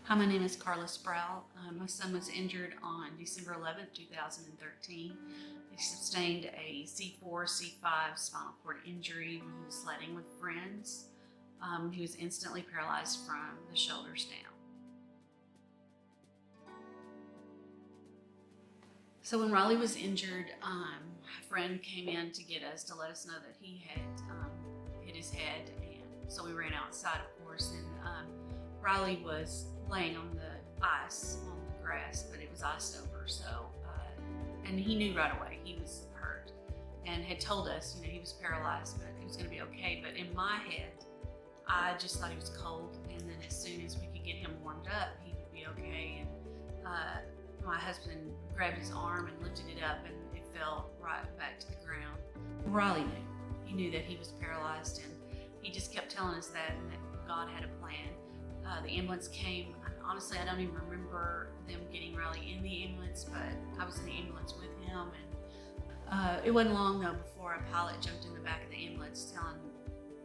Hi, my name is Karla Sprowl. My son was injured on December 11th, 2013. He sustained a C4, C5 spinal cord injury when he was sledding with friends. He was instantly paralyzed from the shoulders down. So when Riley was injured, a friend came in to get us to let us know that he had hit his head, and so we ran outside, of course, and Riley was laying on the ice, on the grass, but it was iced over, so, and he knew right away he was hurt and had told us, he was paralyzed, but he was gonna be okay. But in my head, I just thought he was cold, and then as soon as we could get him warmed up, he would be okay. And my husband grabbed his arm and lifted it up, and it fell right back to the ground. Riley knew. He knew that he was paralyzed, and he just kept telling us that, and that God had a plan. The ambulance came. Honestly, I don't even remember them getting Riley in the ambulance, but I was in the ambulance with him, and it wasn't long though before a pilot jumped in the back of the ambulance,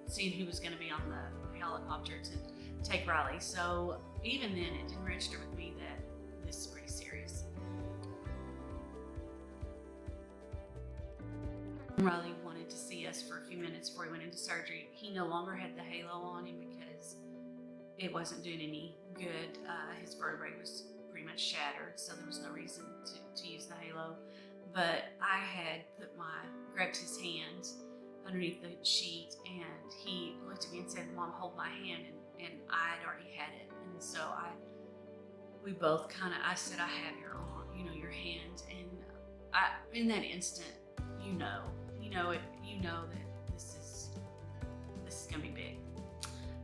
seeing who was going to be on the helicopter to take Riley. So even then, it didn't register with me that this is pretty serious. Riley wanted to see us for a few minutes before he went into surgery. He no longer had the halo on him because it wasn't doing any good. His vertebrae was pretty much shattered, so there was no reason to use the halo. But I had grabbed his hand underneath the sheet, and he looked at me and said, "Mom, hold my hand," and I had already had it. And so we both I said, "I have your arm, your hand." And in that instant, you know that this is gonna be big.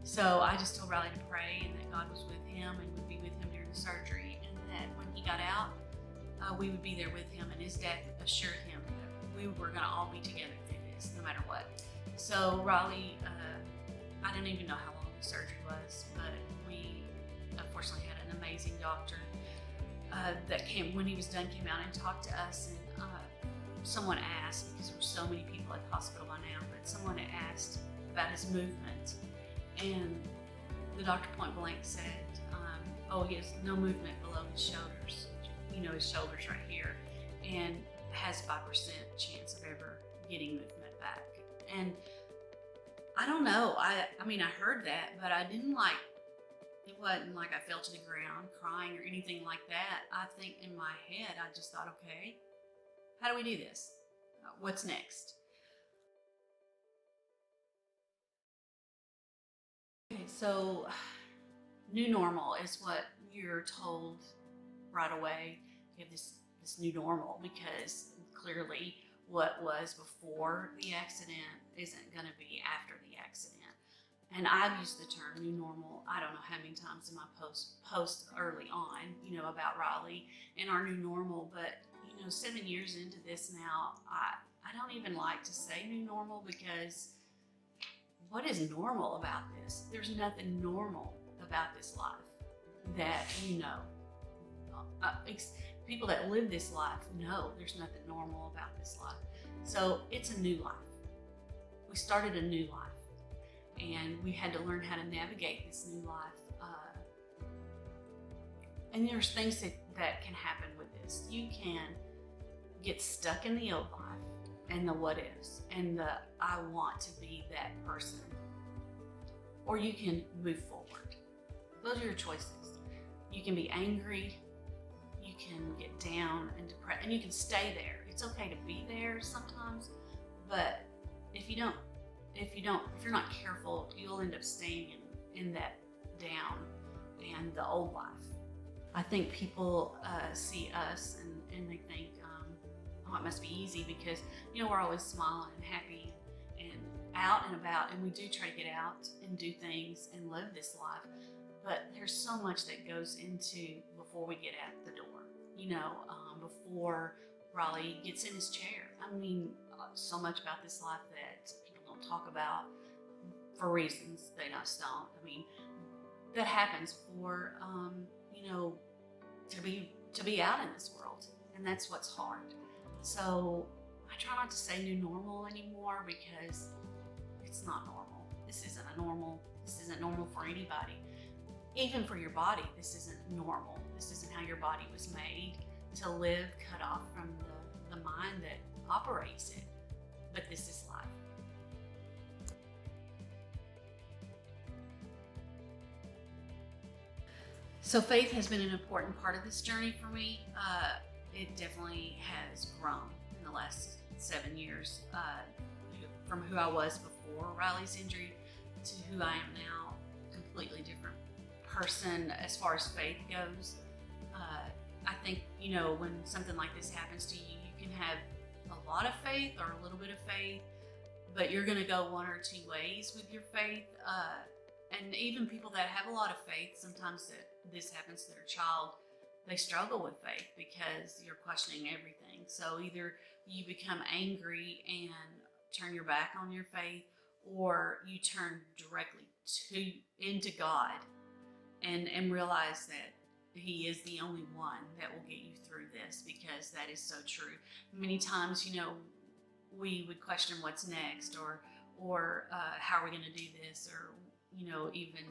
So I just told Riley to pray and that God was with him and would be with him during the surgery, and that when he got out, we would be there with him. And his dad assured him that we were gonna all be together through this, no matter what. So Riley, I don't even know how long the surgery was, but we unfortunately had an amazing doctor that when he was done, came out and talked to us. And someone asked, because there were so many people at the hospital by now, but someone asked about his movement. And the doctor point blank said, "Oh, he has no movement below his shoulders. His shoulders right here, and has 5% chance of ever getting movement back." And I don't know. I heard that, but I didn't it wasn't like I fell to the ground crying or anything like that. I think in my head, I just thought, okay, how do we do this? What's next? Okay, so new normal is what you're told right away. You have this new normal, because clearly what was before the accident isn't going to be after the accident. And I've used the term new normal, I don't know how many times in my post early on, about Riley and our new normal. But 7 years into this now, I don't even like to say new normal, because what is normal about this? There's nothing normal about this life that people that live this life know there's nothing normal about this life. So it's a new life. We started a new life, and we had to learn how to navigate this new life. And there's things that can happen with this. You can get stuck in the old life and the what ifs and the I want to be that person, or you can move forward. Those are your choices. You can be angry, you can get down and depressed, and you can stay there. It's okay to be there sometimes, but if you're not careful, you'll end up staying in that down and the old life. I think people see us and they think, oh, it must be easy, because we're always smiling and happy and out and about, and we do try to get out and do things and live this life. But there's so much that goes into before we get out the door. Before Riley gets in his chair. So much about this life that people don't talk about for reasons they just don't. That happens for to be out in this world, and that's what's hard. So I try not to say new normal anymore, because it's not normal. This isn't normal for anybody. even for your body, this isn't normal. This isn't how your body was made to live cut off from the mind that operates it. But this is life. So faith has been an important part of this journey for me. It definitely has grown in the last 7 years, from who I was before Riley's injury to who I am now. Completely different person as far as faith goes. I think, when something like this happens to you, you can have a lot of faith or a little bit of faith, but you're going to go one or two ways with your faith. And even people that have a lot of faith, sometimes that this happens to their child, they struggle with faith because you're questioning everything. So either you become angry and turn your back on your faith, or you turn directly into God and realize that He is the only one that will get you through this, because that is so true. Many times, we would question what's next, or how are we going to do this, or even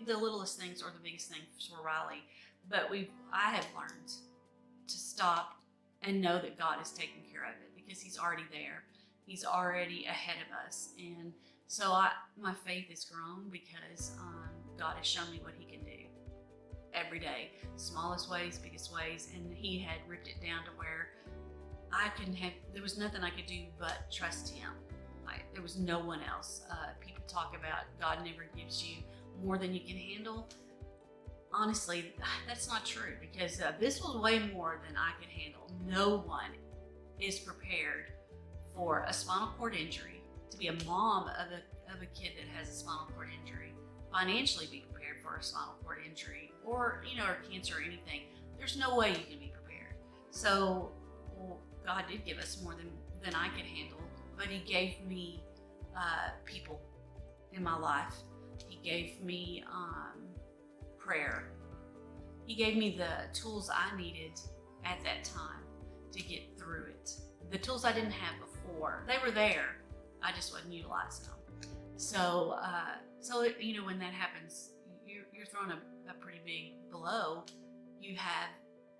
the littlest things or the biggest things for Riley. But I have learned to stop and know that God is taking care of it, because He's already there. He's already ahead of us. And so my faith has grown because God has shown me what He can do every day, smallest ways, biggest ways. And He had ripped it down to where there was nothing I could do but trust Him. There was no one else. People talk about God never gives you more than you can handle. Honestly, that's not true, because this was way more than I could handle. No one is prepared for a spinal cord injury, to be a mom of a kid that has a spinal cord injury, financially be prepared for a spinal cord injury, or or cancer or anything. There's no way you can be prepared. So God did give us more than I could handle, but He gave me people in my life. He gave me prayer. He gave me the tools I needed at that time to get through it. The tools I didn't have before, they were there. I just wasn't utilizing them. So, when that happens, you're thrown a pretty big blow. You have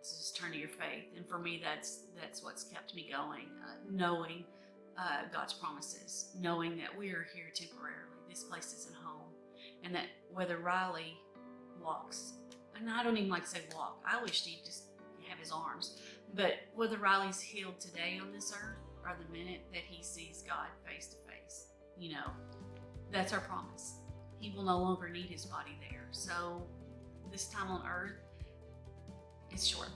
to just turn to your faith. And for me, that's what's kept me going, knowing God's promises, knowing that we are here temporarily. This place isn't home. And that whether Riley walks, and I don't even like to say walk, I wish he'd just have his arms, but whether Riley's healed today on this earth or the minute that he sees God face to face, that's our promise. He will no longer need his body there. So this time on earth is short.